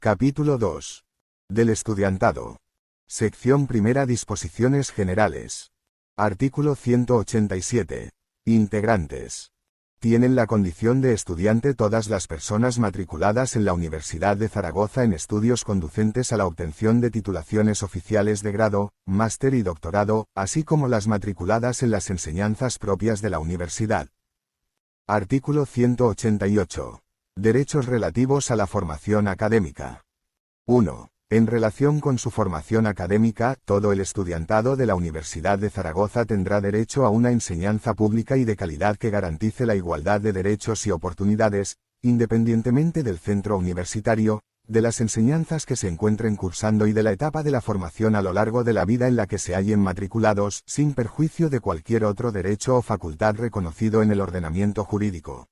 Capítulo 2. Del estudiantado. Sección primera. Disposiciones generales. Artículo 187. Integrantes. Tienen la condición de estudiante todas las personas matriculadas en la Universidad de Zaragoza en estudios conducentes a la obtención de titulaciones oficiales de grado, máster y doctorado, así como las matriculadas en las enseñanzas propias de la universidad. Artículo 188. Derechos relativos a la formación académica. 1. En relación con su formación académica, todo el estudiantado de la Universidad de Zaragoza tendrá derecho a una enseñanza pública y de calidad que garantice la igualdad de derechos y oportunidades, independientemente del centro universitario, de las enseñanzas que se encuentren cursando y de la etapa de la formación a lo largo de la vida en la que se hallen matriculados, sin perjuicio de cualquier otro derecho o facultad reconocido en el ordenamiento jurídico.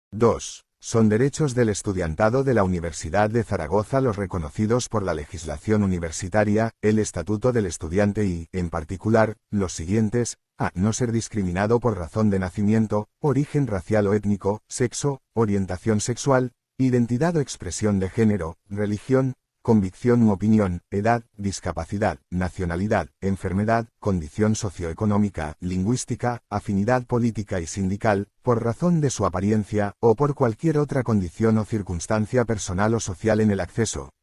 2. Son derechos del estudiantado de la Universidad de Zaragoza los reconocidos por la legislación universitaria, el Estatuto del Estudiante y, en particular, los siguientes: a. No ser discriminado por razón de nacimiento, origen racial o étnico, sexo, orientación sexual, identidad o expresión de género, religión, convicción u opinión, edad, discapacidad, nacionalidad, enfermedad, condición socioeconómica, lingüística, afinidad política y sindical, por razón de su apariencia, o por cualquier otra condición o circunstancia personal o social en el acceso.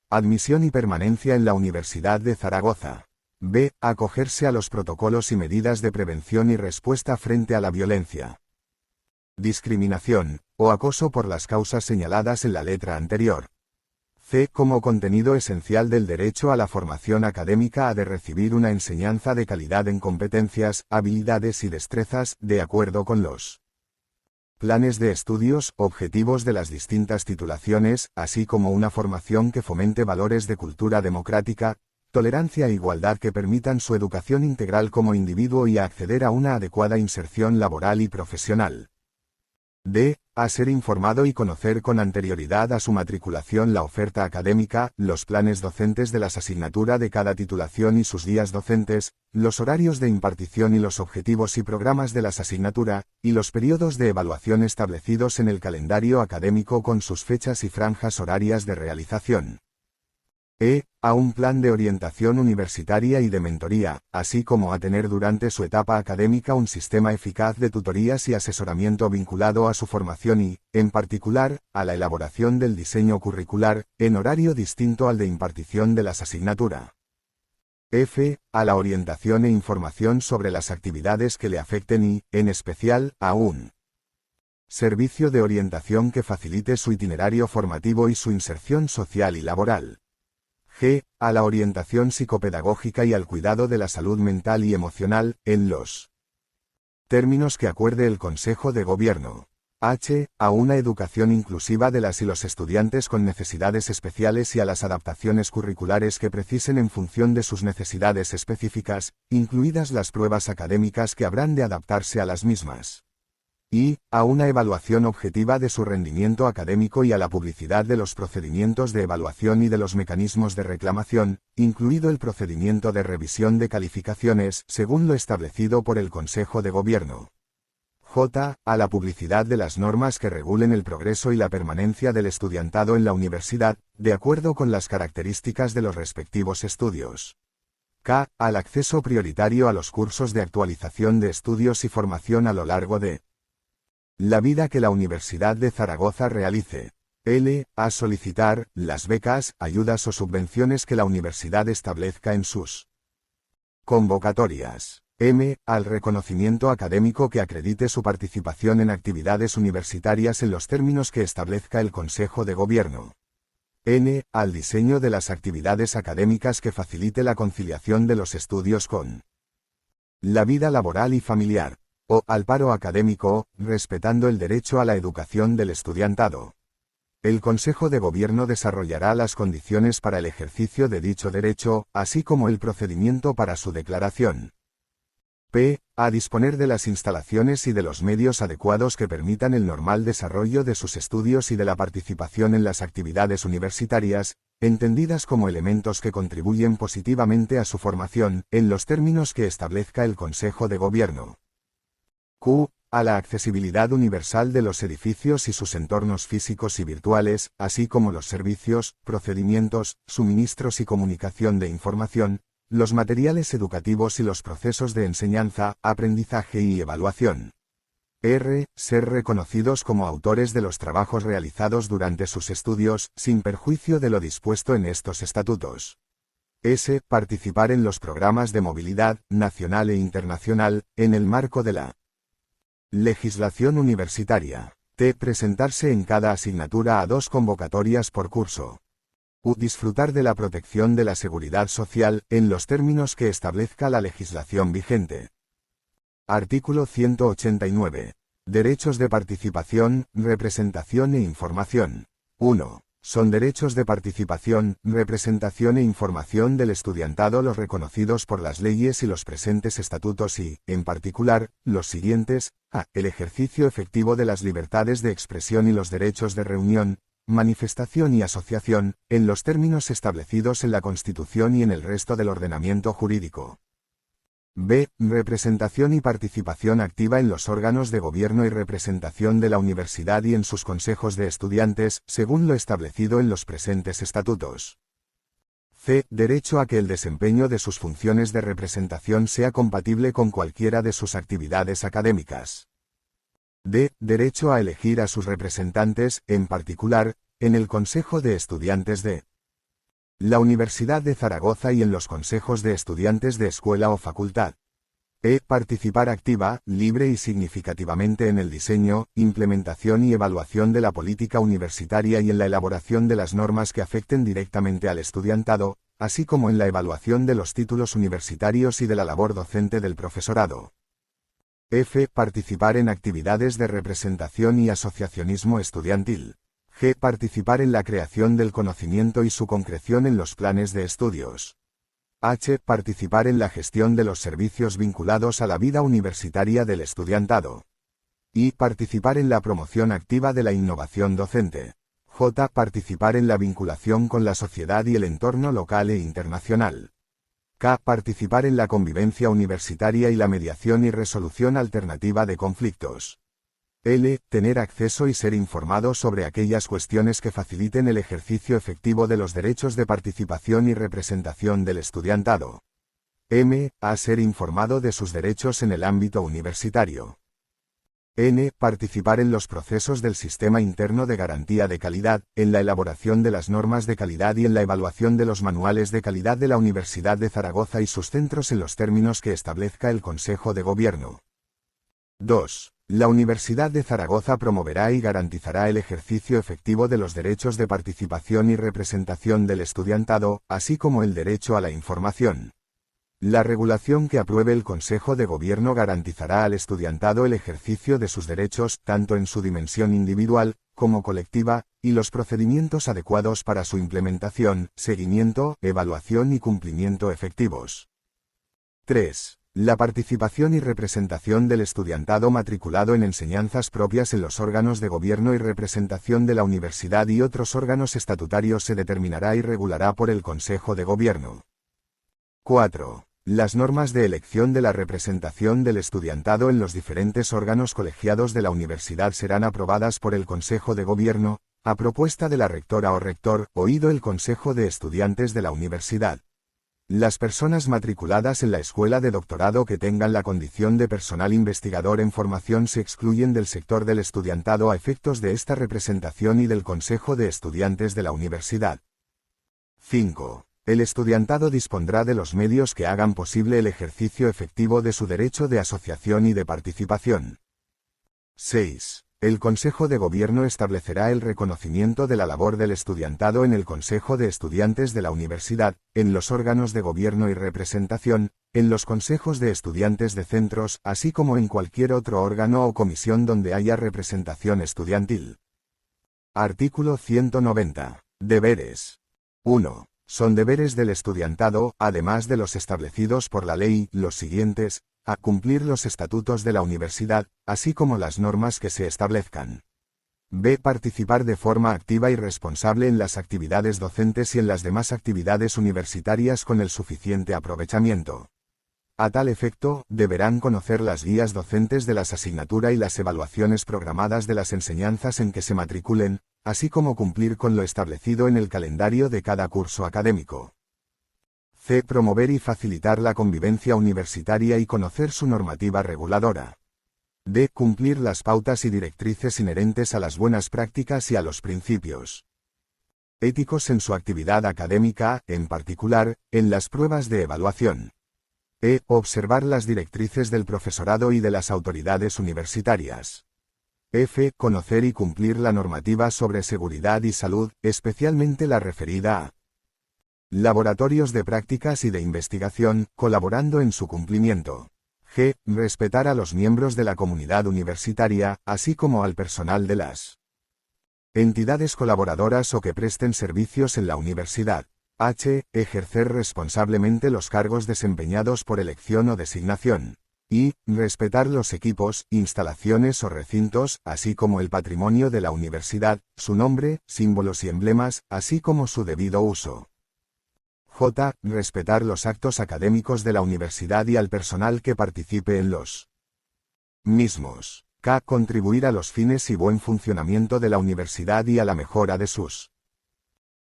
Admisión y permanencia en la Universidad de Zaragoza. B. Acogerse a los protocolos y medidas de prevención y respuesta frente a la violencia, discriminación, o acoso por las causas señaladas en la letra anterior. C. Como contenido esencial del derecho a la formación académica ha de recibir una enseñanza de calidad en competencias, habilidades y destrezas, de acuerdo con los planes de estudios, objetivos de las distintas titulaciones, así como una formación que fomente valores de cultura democrática, tolerancia e igualdad que permitan su educación integral como individuo y a acceder a una adecuada inserción laboral y profesional. D. A ser informado y conocer con anterioridad a su matriculación la oferta académica, los planes docentes de las asignaturas de cada titulación y sus días docentes, los horarios de impartición y los objetivos y programas de las asignaturas, y los periodos de evaluación establecidos en el calendario académico con sus fechas y franjas horarias de realización. E. A un plan de orientación universitaria y de mentoría, así como a tener durante su etapa académica un sistema eficaz de tutorías y asesoramiento vinculado a su formación y, en particular, a la elaboración del diseño curricular, en horario distinto al de impartición de las asignaturas. F. A la orientación e información sobre las actividades que le afecten y, en especial, a un servicio de orientación que facilite su itinerario formativo y su inserción social y laboral. G. A la orientación psicopedagógica y al cuidado de la salud mental y emocional, en los términos que acuerde el Consejo de Gobierno. H. A una educación inclusiva de las y los estudiantes con necesidades especiales y a las adaptaciones curriculares que precisen en función de sus necesidades específicas, incluidas las pruebas académicas que habrán de adaptarse a las mismas. Y, a una evaluación objetiva de su rendimiento académico y a la publicidad de los procedimientos de evaluación y de los mecanismos de reclamación, incluido el procedimiento de revisión de calificaciones, según lo establecido por el Consejo de Gobierno. J. A la publicidad de las normas que regulen el progreso y la permanencia del estudiantado en la universidad, de acuerdo con las características de los respectivos estudios. K. Al acceso prioritario a los cursos de actualización de estudios y formación a lo largo de la vida que la Universidad de Zaragoza realice. L. A solicitar las becas, ayudas o subvenciones que la universidad establezca en sus convocatorias. M. Al reconocimiento académico que acredite su participación en actividades universitarias en los términos que establezca el Consejo de Gobierno. N. Al diseño de las actividades académicas que facilite la conciliación de los estudios con la vida laboral y familiar. O al paro académico, respetando el derecho a la educación del estudiantado. El Consejo de Gobierno desarrollará las condiciones para el ejercicio de dicho derecho, así como el procedimiento para su declaración. P. A disponer de las instalaciones y de los medios adecuados que permitan el normal desarrollo de sus estudios y de la participación en las actividades universitarias, entendidas como elementos que contribuyen positivamente a su formación, en los términos que establezca el Consejo de Gobierno. Q. a la accesibilidad universal de los edificios y sus entornos físicos y virtuales, así como los servicios, procedimientos, suministros y comunicación de información, los materiales educativos y los procesos de enseñanza, aprendizaje y evaluación. R. Ser reconocidos como autores de los trabajos realizados durante sus estudios, sin perjuicio de lo dispuesto en estos estatutos. S. Participar en los programas de movilidad, nacional e internacional, en el marco de la legislación universitaria. T. Presentarse en cada asignatura a 2 convocatorias por curso. U. Disfrutar de la protección de la seguridad social, en los términos que establezca la legislación vigente. Artículo 189. Derechos de participación, representación e información. 1. Son derechos de participación, representación e información del estudiantado los reconocidos por las leyes y los presentes estatutos y, en particular, los siguientes: a. El ejercicio efectivo de las libertades de expresión y los derechos de reunión, manifestación y asociación, en los términos establecidos en la Constitución y en el resto del ordenamiento jurídico. B. Representación y participación activa en los órganos de gobierno y representación de la universidad y en sus consejos de estudiantes, según lo establecido en los presentes estatutos. C. Derecho a que el desempeño de sus funciones de representación sea compatible con cualquiera de sus actividades académicas. D. Derecho a elegir a sus representantes, en particular, en el Consejo de Estudiantes de la Universidad de Zaragoza y en los consejos de estudiantes de escuela o facultad. E. Participar activa, libre y significativamente en el diseño, implementación y evaluación de la política universitaria y en la elaboración de las normas que afecten directamente al estudiantado, así como en la evaluación de los títulos universitarios y de la labor docente del profesorado. F. Participar en actividades de representación y asociacionismo estudiantil. G. Participar en la creación del conocimiento y su concreción en los planes de estudios. H. Participar en la gestión de los servicios vinculados a la vida universitaria del estudiantado. I. Participar en la promoción activa de la innovación docente. J. Participar en la vinculación con la sociedad y el entorno local e internacional. K. Participar en la convivencia universitaria y la mediación y resolución alternativa de conflictos. L. Tener acceso y ser informado sobre aquellas cuestiones que faciliten el ejercicio efectivo de los derechos de participación y representación del estudiantado. M. A ser informado de sus derechos en el ámbito universitario. N. Participar en los procesos del sistema interno de garantía de calidad, en la elaboración de las normas de calidad y en la evaluación de los manuales de calidad de la Universidad de Zaragoza y sus centros en los términos que establezca el Consejo de Gobierno. 2. La Universidad de Zaragoza promoverá y garantizará el ejercicio efectivo de los derechos de participación y representación del estudiantado, así como el derecho a la información. La regulación que apruebe el Consejo de Gobierno garantizará al estudiantado el ejercicio de sus derechos, tanto en su dimensión individual, como colectiva, y los procedimientos adecuados para su implementación, seguimiento, evaluación y cumplimiento efectivos. 3. La participación y representación del estudiantado matriculado en enseñanzas propias en los órganos de gobierno y representación de la universidad y otros órganos estatutarios se determinará y regulará por el Consejo de Gobierno. 4. Las normas de elección de la representación del estudiantado en los diferentes órganos colegiados de la universidad serán aprobadas por el Consejo de Gobierno, a propuesta de la rectora o rector, oído el Consejo de Estudiantes de la universidad. Las personas matriculadas en la escuela de doctorado que tengan la condición de personal investigador en formación se excluyen del sector del estudiantado a efectos de esta representación y del Consejo de Estudiantes de la universidad. 5. El estudiantado dispondrá de los medios que hagan posible el ejercicio efectivo de su derecho de asociación y de participación. 6. El Consejo de Gobierno establecerá el reconocimiento de la labor del estudiantado en el Consejo de Estudiantes de la Universidad, en los órganos de gobierno y representación, en los consejos de estudiantes de centros, así como en cualquier otro órgano o comisión donde haya representación estudiantil. Artículo 190. Deberes. 1. Son deberes del estudiantado, además de los establecidos por la ley, los siguientes: a. Cumplir los estatutos de la universidad, así como las normas que se establezcan. B. Participar de forma activa y responsable en las actividades docentes y en las demás actividades universitarias con el suficiente aprovechamiento. A tal efecto, deberán conocer las guías docentes de las asignaturas y las evaluaciones programadas de las enseñanzas en que se matriculen, así como cumplir con lo establecido en el calendario de cada curso académico. C. Promover y facilitar la convivencia universitaria y conocer su normativa reguladora. D. Cumplir las pautas y directrices inherentes a las buenas prácticas y a los principios éticos en su actividad académica, en particular, en las pruebas de evaluación. E. Observar las directrices del profesorado y de las autoridades universitarias. F. Conocer y cumplir la normativa sobre seguridad y salud, especialmente la referida a laboratorios de prácticas y de investigación, colaborando en su cumplimiento. G. Respetar a los miembros de la comunidad universitaria, así como al personal de las entidades colaboradoras o que presten servicios en la universidad. H. Ejercer responsablemente los cargos desempeñados por elección o designación. I. Respetar los equipos, instalaciones o recintos, así como el patrimonio de la universidad, su nombre, símbolos y emblemas, así como su debido uso. J. Respetar los actos académicos de la universidad y al personal que participe en los mismos. K. Contribuir a los fines y buen funcionamiento de la universidad y a la mejora de sus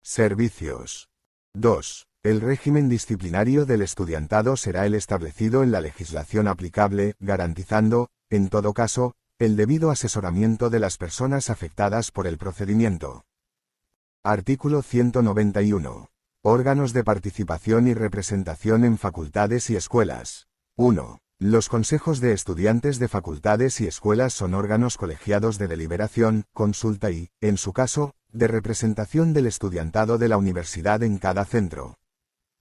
servicios. 2. El régimen disciplinario del estudiantado será el establecido en la legislación aplicable, garantizando, en todo caso, el debido asesoramiento de las personas afectadas por el procedimiento. Artículo 191. Órganos de participación y representación en facultades y escuelas. 1. Los consejos de estudiantes de facultades y escuelas son órganos colegiados de deliberación, consulta y, en su caso, de representación del estudiantado de la universidad en cada centro.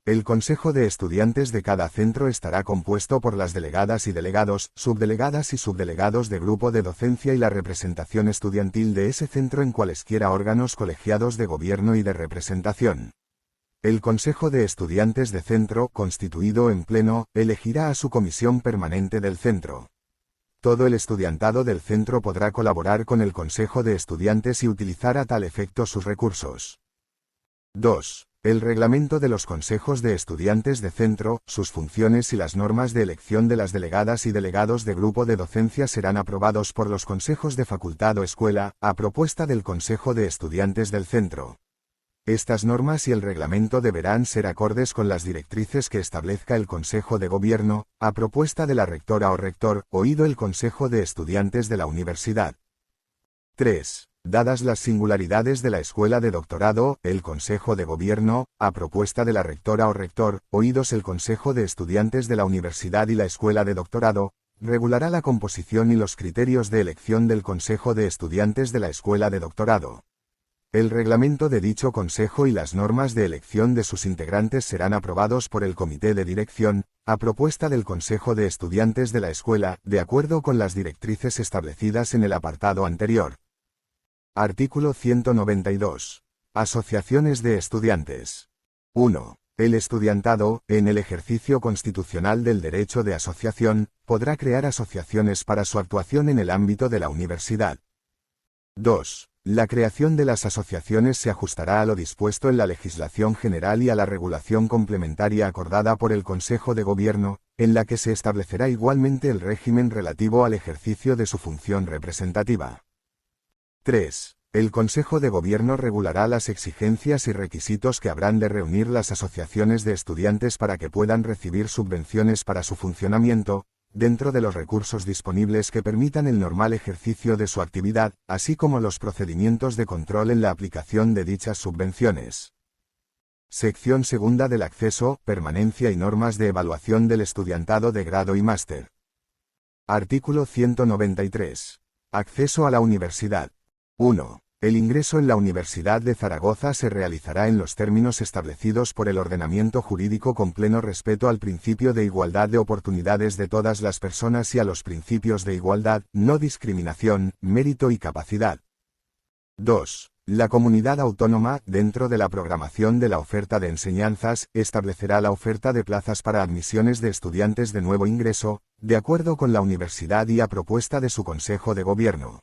El Consejo de Estudiantes de cada centro estará compuesto por las delegadas y delegados, subdelegadas y subdelegados de grupo de docencia y la representación estudiantil de ese centro en cualesquiera órganos colegiados de gobierno y de representación. El Consejo de Estudiantes de Centro, constituido en pleno, elegirá a su comisión permanente del centro. Todo el estudiantado del centro podrá colaborar con el Consejo de Estudiantes y utilizar a tal efecto sus recursos. 2. El reglamento de los consejos de estudiantes de centro, sus funciones y las normas de elección de las delegadas y delegados de grupo de docencia serán aprobados por los consejos de facultad o escuela, a propuesta del Consejo de Estudiantes del centro. Estas normas y el reglamento deberán ser acordes con las directrices que establezca el Consejo de Gobierno, a propuesta de la rectora o rector, oído el Consejo de Estudiantes de la Universidad. 3. Dadas las singularidades de la Escuela de Doctorado, el Consejo de Gobierno, a propuesta de la rectora o rector, oídos el Consejo de Estudiantes de la Universidad y la Escuela de Doctorado, regulará la composición y los criterios de elección del Consejo de Estudiantes de la Escuela de Doctorado. El reglamento de dicho consejo y las normas de elección de sus integrantes serán aprobados por el Comité de Dirección, a propuesta del Consejo de Estudiantes de la Escuela, de acuerdo con las directrices establecidas en el apartado anterior. Artículo 192. Asociaciones de estudiantes. 1. El estudiantado, en el ejercicio constitucional del derecho de asociación, podrá crear asociaciones para su actuación en el ámbito de la universidad. 2. La creación de las asociaciones se ajustará a lo dispuesto en la legislación general y a la regulación complementaria acordada por el Consejo de Gobierno, en la que se establecerá igualmente el régimen relativo al ejercicio de su función representativa. 3. El Consejo de Gobierno regulará las exigencias y requisitos que habrán de reunir las asociaciones de estudiantes para que puedan recibir subvenciones para su funcionamiento, dentro de los recursos disponibles que permitan el normal ejercicio de su actividad, así como los procedimientos de control en la aplicación de dichas subvenciones. Sección segunda del acceso, permanencia y normas de evaluación del estudiantado de grado y máster. Artículo 193. Acceso a la universidad. 1. El ingreso en la Universidad de Zaragoza se realizará en los términos establecidos por el ordenamiento jurídico con pleno respeto al principio de igualdad de oportunidades de todas las personas y a los principios de igualdad, no discriminación, mérito y capacidad. 2. La comunidad autónoma, dentro de la programación de la oferta de enseñanzas, establecerá la oferta de plazas para admisiones de estudiantes de nuevo ingreso, de acuerdo con la universidad y a propuesta de su Consejo de Gobierno.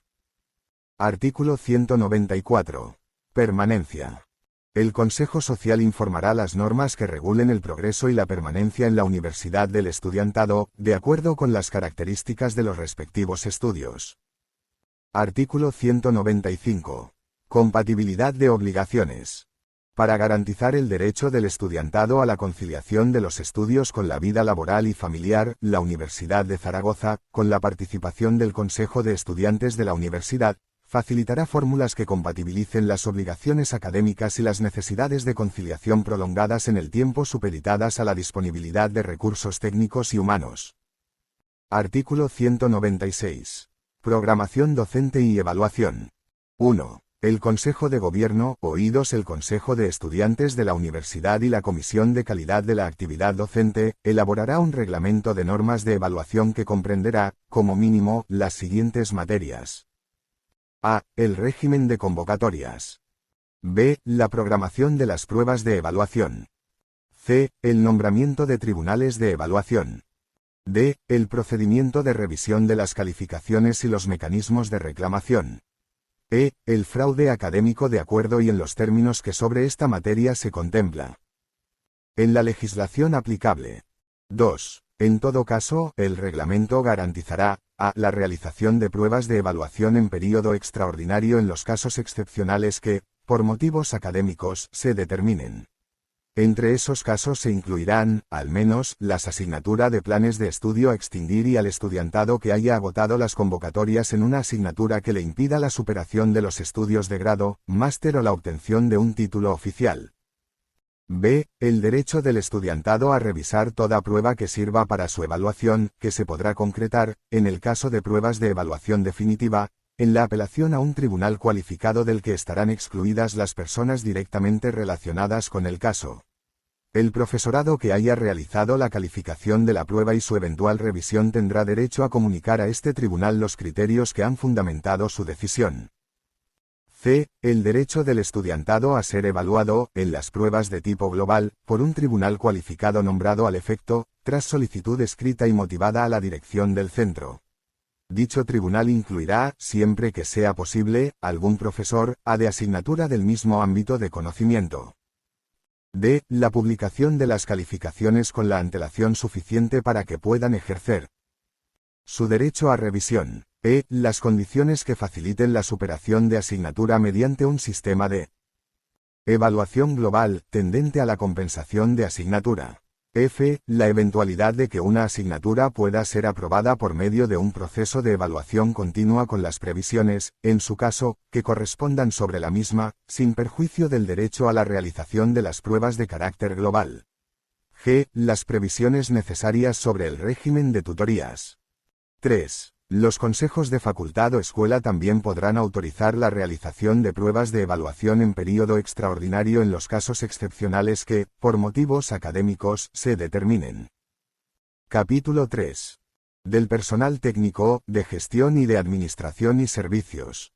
Artículo 194. Permanencia. El Consejo Social informará las normas que regulen el progreso y la permanencia en la universidad del estudiantado, de acuerdo con las características de los respectivos estudios. Artículo 195. Compatibilidad de obligaciones. Para garantizar el derecho del estudiantado a la conciliación de los estudios con la vida laboral y familiar, la Universidad de Zaragoza, con la participación del Consejo de Estudiantes de la Universidad, facilitará fórmulas que compatibilicen las obligaciones académicas y las necesidades de conciliación prolongadas en el tiempo supeditadas a la disponibilidad de recursos técnicos y humanos. Artículo 196. Programación docente y evaluación. 1. El Consejo de Gobierno, oídos el Consejo de Estudiantes de la Universidad y la Comisión de Calidad de la Actividad Docente, elaborará un reglamento de normas de evaluación que comprenderá, como mínimo, las siguientes materias. A. El régimen de convocatorias. B. La programación de las pruebas de evaluación. C. El nombramiento de tribunales de evaluación. D. El procedimiento de revisión de las calificaciones y los mecanismos de reclamación. E. El fraude académico de acuerdo y en los términos que sobre esta materia se contempla. En la legislación aplicable. 2. En todo caso, el reglamento garantizará, a. La realización de pruebas de evaluación en período extraordinario en los casos excepcionales que, por motivos académicos, se determinen. Entre esos casos se incluirán, al menos, las asignaturas de planes de estudio a extinguir y al estudiantado que haya agotado las convocatorias en una asignatura que le impida la superación de los estudios de grado, máster o la obtención de un título oficial. B. El derecho del estudiantado a revisar toda prueba que sirva para su evaluación, que se podrá concretar, en el caso de pruebas de evaluación definitiva, en la apelación a un tribunal cualificado del que estarán excluidas las personas directamente relacionadas con el caso. El profesorado que haya realizado la calificación de la prueba y su eventual revisión tendrá derecho a comunicar a este tribunal los criterios que han fundamentado su decisión. C. El derecho del estudiantado a ser evaluado, en las pruebas de tipo global, por un tribunal cualificado nombrado al efecto, tras solicitud escrita y motivada a la dirección del centro. Dicho tribunal incluirá, siempre que sea posible, algún profesor, de asignatura del mismo ámbito de conocimiento. D. La publicación de las calificaciones con la antelación suficiente para que puedan ejercer su derecho a revisión. E. Las condiciones que faciliten la superación de asignatura mediante un sistema de evaluación global, tendente a la compensación de asignatura. F. La eventualidad de que una asignatura pueda ser aprobada por medio de un proceso de evaluación continua con las previsiones, en su caso, que correspondan sobre la misma, sin perjuicio del derecho a la realización de las pruebas de carácter global. G. Las previsiones necesarias sobre el régimen de tutorías. 3. Los consejos de facultad o escuela también podrán autorizar la realización de pruebas de evaluación en período extraordinario en los casos excepcionales que, por motivos académicos, se determinen. Capítulo 3. Del personal técnico, de gestión y de administración y servicios.